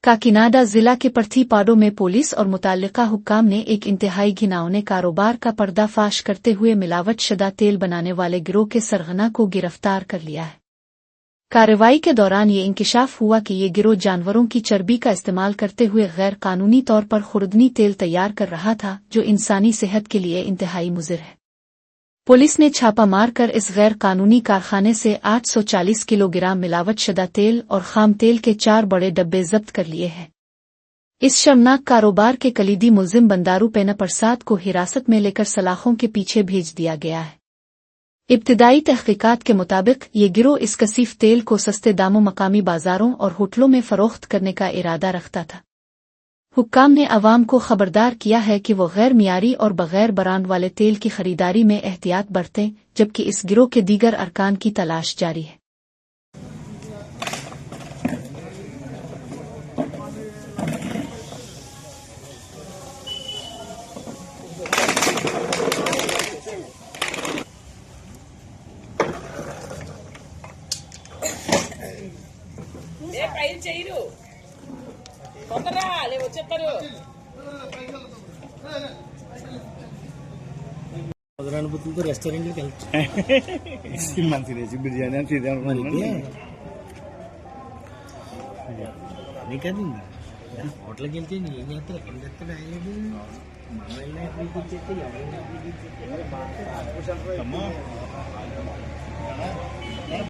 काकीनाडा जिला के पर्थीपाडो में पुलिस और मुतल्लिका हुक्काम ने एक इंतहाई घिनौने कारोबार का पर्दाफाश करते हुए मिलावट शुदा तेल बनाने वाले गिरोह के सरगना को गिरफ्तार कर लिया है। कार्रवाई के दौरान ये इंकिशाफ हुआ कि ये गिरोह जानवरों की चर्बी का इस्तेमाल करते हुए गैर कानूनी तौर पर खुर्दनी तेल तैयार कर रहा था, जो इंसानी सेहत के लिए इंतहाई मुज़िर है। पुलिस ने छापा मारकर इस गैर कानूनी कारखाने से 840 किलोग्राम मिलावट शुदा तेल और खाम तेल के 4 बड़े डब्बे जब्त कर लिए हैं। इस शर्मनाक कारोबार के कलीदी मुलजिम बंदारू पेना प्रसाद को हिरासत में लेकर सलाखों के पीछे भेज दिया गया है। इब्तिदाई तहकीकात के मुताबिक ये गिरोह इस कसीफ तेल को सस्ते दामों मकामी बाजारों और होटलों में फरोख्त करने का इरादा रखता था। हुक्काम ने अवाम को खबरदार किया है कि वो गैर मियारी और बगैर ब्रांड वाले तेल की खरीदारी में एहतियात बरतें, जबकि इस गिरोह के दीगर अरकान की तलाश जारी है। రెస్టారెంట్కి మంచి రేసి బిర్యానీ అని కాదు హోటల్కి వెళ్తే ఏం చేస్తారు ఎక్కడ చెప్తాడు ఆయన